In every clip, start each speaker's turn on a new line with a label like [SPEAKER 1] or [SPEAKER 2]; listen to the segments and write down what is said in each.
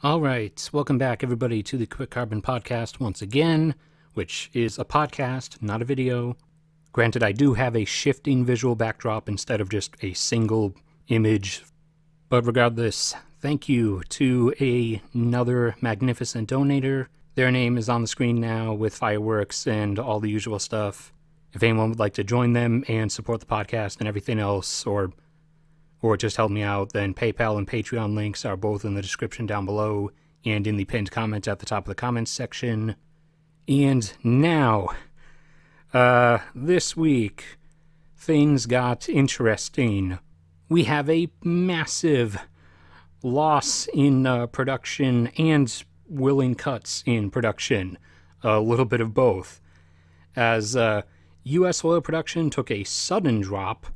[SPEAKER 1] All right, welcome back, everybody, to the Quick Carbon Podcast once again, which is a podcast, not a video. Granted, I do have a shifting visual backdrop instead of just a single image. But regardless, thank you to another magnificent donator. Their name is on the screen now with fireworks and all the usual stuff. If anyone would like to join them and support the podcast and everything else, or just help me out, then PayPal and Patreon links are both in the description down below and in the pinned comment at the top of the comments section. And now, this week, things got interesting. We have a massive loss in production and willing cuts in production. A little bit of both. As U.S. oil production took a sudden drop.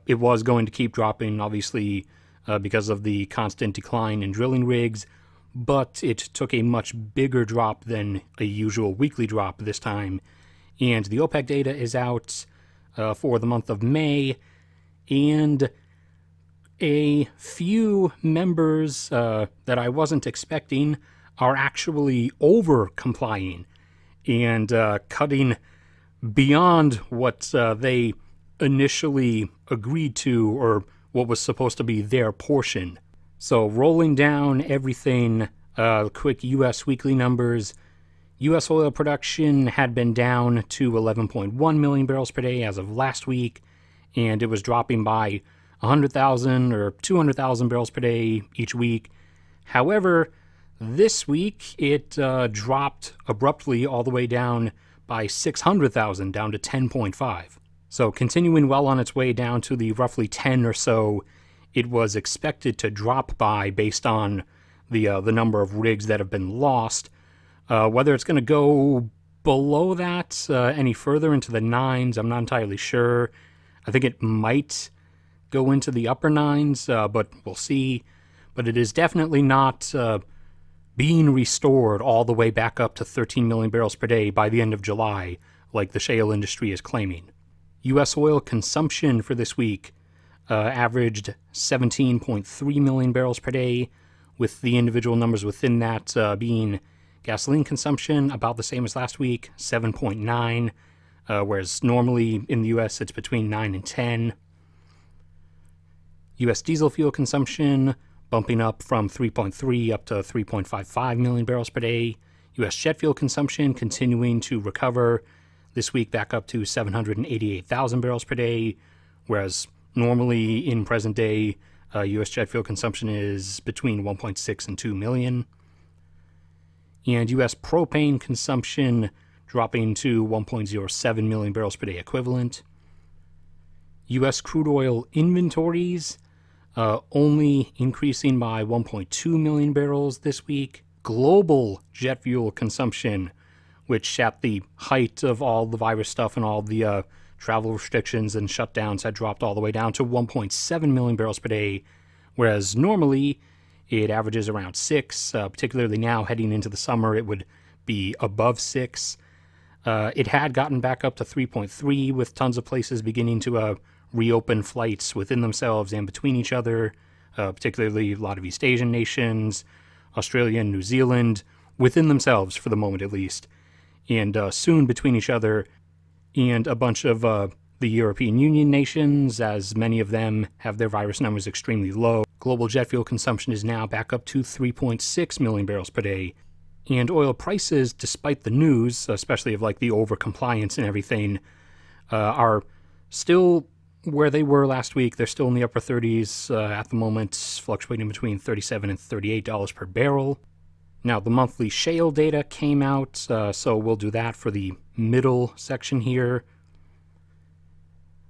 [SPEAKER 1] It was going to keep dropping, obviously, because of the constant decline in drilling rigs, but it took a much bigger drop than a usual weekly drop this time. And the OPEC data is out for the month of May, and a few members that I wasn't expecting are actually over-complying and cutting beyond what they initially agreed to, or what was supposed to be their portion. So rolling down everything, quick U.S. weekly numbers. U.S. oil production had been down to 11.1 million barrels per day as of last week, and it was dropping by 100,000 or 200,000 barrels per day each week. However, this week it dropped abruptly all the way down by 600,000, down to 10.5. So continuing well on its way down to the roughly 10 or so it was expected to drop by based on the number of rigs that have been lost. Whether it's going to go below that any further into the 9s, I'm not entirely sure. I think it might go into the upper 9s, but we'll see. But it is definitely not being restored all the way back up to 13 million barrels per day by the end of July, like the shale industry is claiming. U.S. oil consumption for this week averaged 17.3 million barrels per day, with the individual numbers within that being gasoline consumption about the same as last week, 7.9, whereas normally in the U.S. it's between 9 and 10. U.S. diesel fuel consumption bumping up from 3.3 up to 3.55 million barrels per day. U.S. jet fuel consumption continuing to recover this week back up to 788,000 barrels per day, whereas normally in present day, U.S. jet fuel consumption is between 1.6 and 2 million. And U.S. propane consumption dropping to 1.07 million barrels per day equivalent. U.S. crude oil inventories only increasing by 1.2 million barrels this week. Global jet fuel consumption, which at the height of all the virus stuff and all the travel restrictions and shutdowns had dropped all the way down to 1.7 million barrels per day, whereas normally it averages around 6, particularly now heading into the summer it would be above 6. It had gotten back up to 3.3 with tons of places beginning to reopen flights within themselves and between each other, particularly a lot of East Asian nations, Australia and New Zealand, within themselves for the moment at least. And soon between each other and a bunch of the European Union nations, as many of them have their virus numbers extremely low. Global jet fuel consumption is now back up to 3.6 million barrels per day. And oil prices, despite the news, especially of like the over-compliance and everything, are still where they were last week. They're still in the upper 30s at the moment, fluctuating between $37 and $38 per barrel. Now, the monthly shale data came out, so we'll do that for the middle section here.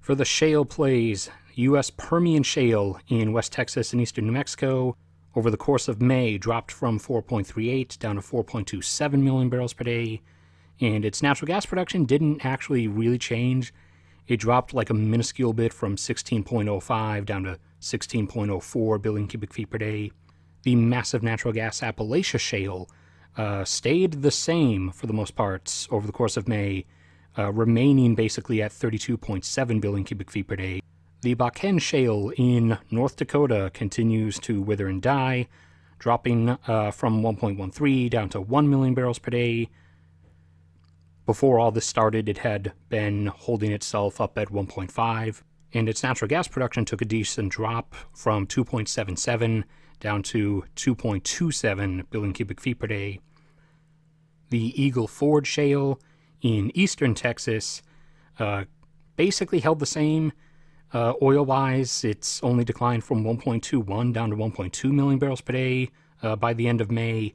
[SPEAKER 1] For the shale plays, U.S. Permian Shale in West Texas and eastern New Mexico over the course of May dropped from 4.38 down to 4.27 million barrels per day, and its natural gas production didn't actually really change. It dropped like a minuscule bit from 16.05 down to 16.04 billion cubic feet per day. The massive natural gas Appalachia Shale stayed the same for the most part over the course of May, remaining basically at 32.7 billion cubic feet per day. The Bakken Shale in North Dakota continues to wither and die, dropping from 1.13 down to 1 million barrels per day. Before all this started, it had been holding itself up at 1.5, and its natural gas production took a decent drop from 2.77 down to 2.27 billion cubic feet per day. The Eagle Ford Shale in eastern Texas basically held the same. Oil-wise, it's only declined from 1.21 down to 1.2 million barrels per day by the end of May,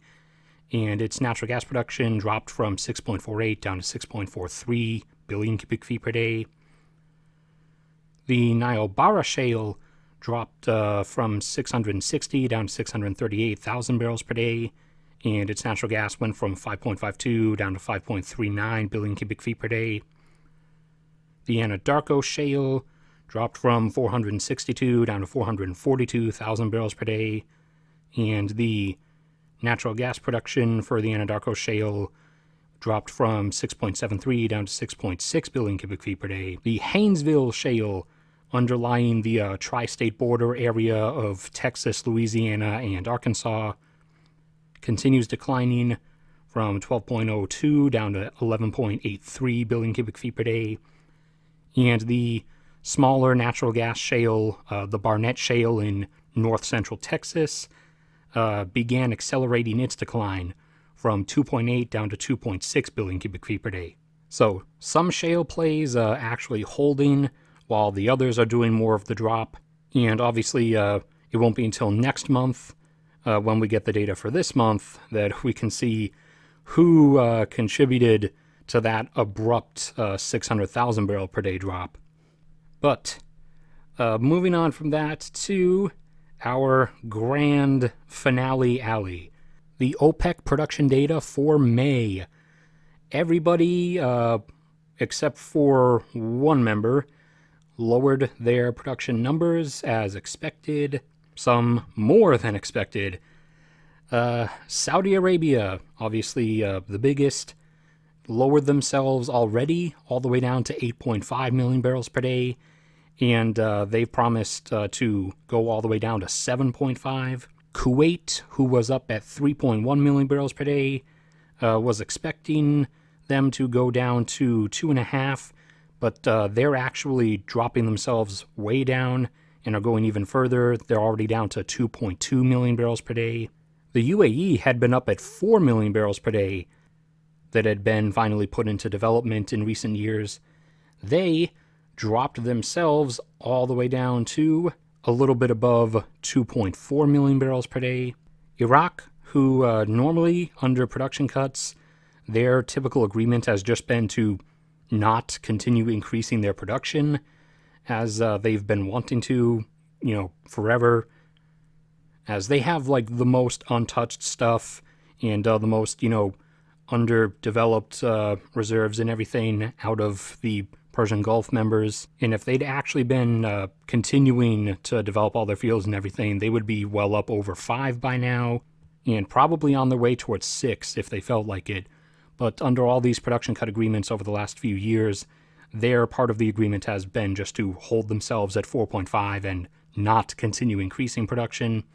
[SPEAKER 1] and its natural gas production dropped from 6.48 down to 6.43 billion cubic feet per day. The Niobrara Shale dropped from 660 down to 638,000 barrels per day, and its natural gas went from 5.52 down to 5.39 billion cubic feet per day. The Anadarko Shale dropped from 462 down to 442,000 barrels per day, and the natural gas production for the Anadarko Shale dropped from 6.73 down to 6.6 billion cubic feet per day. The Haynesville Shale, underlying the tri-state border area of Texas, Louisiana, and Arkansas, continues declining from 12.02 down to 11.83 billion cubic feet per day. And the smaller natural gas shale, the Barnett Shale in north-central Texas, began accelerating its decline from 2.8 down to 2.6 billion cubic feet per day. So some shale plays actually holding while the others are doing more of the drop. And obviously it won't be until next month when we get the data for this month that we can see who contributed to that abrupt 600,000 barrel per day drop. But moving on from that to our grand finale alley, the OPEC production data for May. Everybody, except for one member, lowered their production numbers as expected, some more than expected. Saudi Arabia, obviously the biggest, lowered themselves already all the way down to 8.5 million barrels per day, and they've promised to go all the way down to 7.5. Kuwait, who was up at 3.1 million barrels per day, was expecting them to go down to 2.5, but they're actually dropping themselves way down and are going even further. They're already down to 2.2 million barrels per day. The UAE had been up at 4 million barrels per day that had been finally put into development in recent years. They dropped themselves all the way down to a little bit above 2.4 million barrels per day. Iraq, who normally under production cuts, their typical agreement has just been to not continue increasing their production as they've been wanting to, forever, as they have like the most untouched stuff and the most, underdeveloped reserves and everything out of the Persian Gulf members. And if they'd actually been continuing to develop all their fields and everything, they would be well up over 5 by now, and probably on their way towards 6 if they felt like it. But under all these production cut agreements over the last few years, their part of the agreement has been just to hold themselves at 4.5 and not continue increasing production.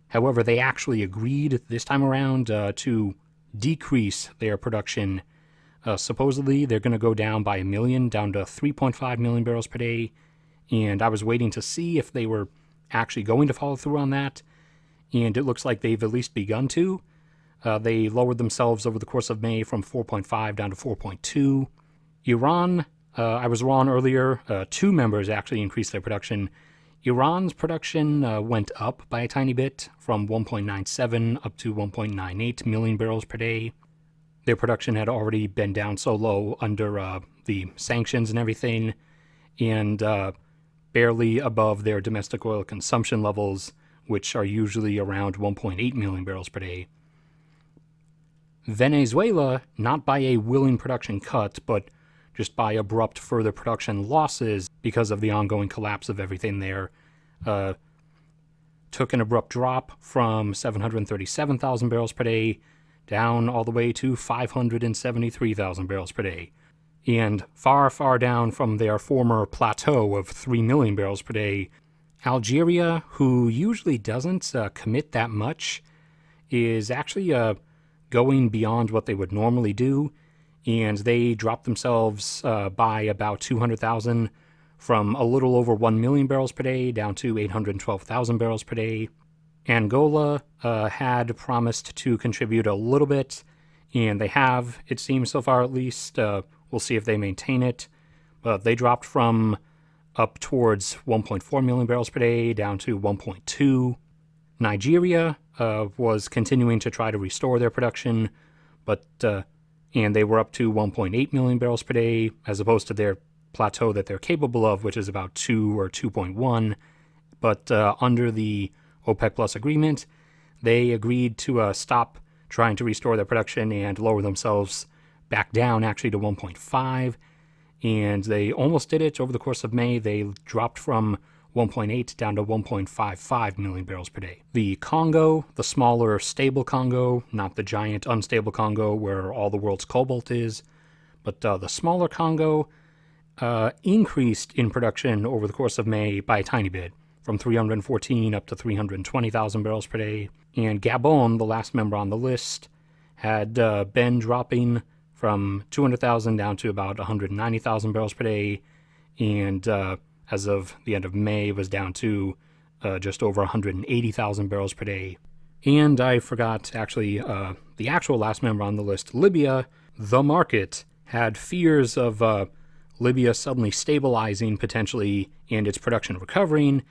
[SPEAKER 1] However, they actually agreed this time around to decrease their production. Supposedly, they're going to go down by 1 million, down to 3.5 million barrels per day. And I was waiting to see if they were actually going to follow through on that. And it looks like they've at least begun to. They lowered themselves over the course of May from 4.5 down to 4.2. Iran, I was wrong earlier. 2 members actually increased their production. Iran's production went up by a tiny bit from 1.97 up to 1.98 million barrels per day. Their production had already been down so low under the sanctions and everything, and barely above their domestic oil consumption levels, which are usually around 1.8 million barrels per day. Venezuela, not by a willing production cut, but just by abrupt further production losses because of the ongoing collapse of everything there, took an abrupt drop from 737,000 barrels per day down all the way to 573,000 barrels per day. And far, far down from their former plateau of 3 million barrels per day Algeria, who usually doesn't commit that much, is actually going beyond what they would normally do, and they dropped themselves by about 200,000 from a little over 1 million barrels per day down to 812,000 barrels per day. Angola had promised to contribute a little bit, and they have, it seems so far at least. We'll see if they maintain it. But they dropped from up towards 1.4 million barrels per day down to 1.2. Nigeria was continuing to try to restore their production, but and they were up to 1.8 million barrels per day as opposed to their plateau that they're capable of, which is about 2 or 2.1. But under the OPEC Plus agreement, they agreed to stop trying to restore their production and lower themselves back down actually to 1.5. And they almost did it over the course of May. They dropped from 1.8 down to 1.55 million barrels per day. The Congo, the smaller stable Congo, not the giant unstable Congo where all the world's cobalt is, but the smaller Congo increased in production over the course of May by a tiny bit, from 314 up to 320,000 barrels per day. And Gabon, the last member on the list, had been dropping from 200,000 down to about 190,000 barrels per day, and as of the end of May was down to just over 180,000 barrels per day. And I forgot, actually, the actual last member on the list, Libya. The market had fears of Libya suddenly stabilizing potentially and its production recovering,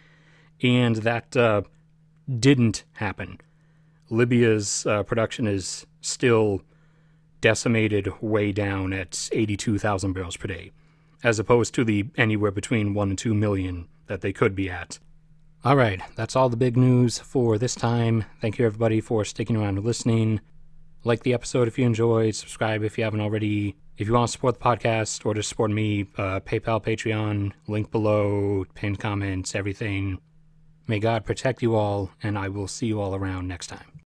[SPEAKER 1] and that didn't happen. Libya's production is still decimated way down at 82,000 barrels per day, as opposed to the anywhere between 1 and 2 million that they could be at. All right, that's all the big news for this time. Thank you, everybody, for sticking around and listening. Like the episode if you enjoyed, subscribe if you haven't already. If you want to support the podcast or just support me, PayPal, Patreon, link below, pinned comments, everything. May God protect you all, and I will see you all around next time.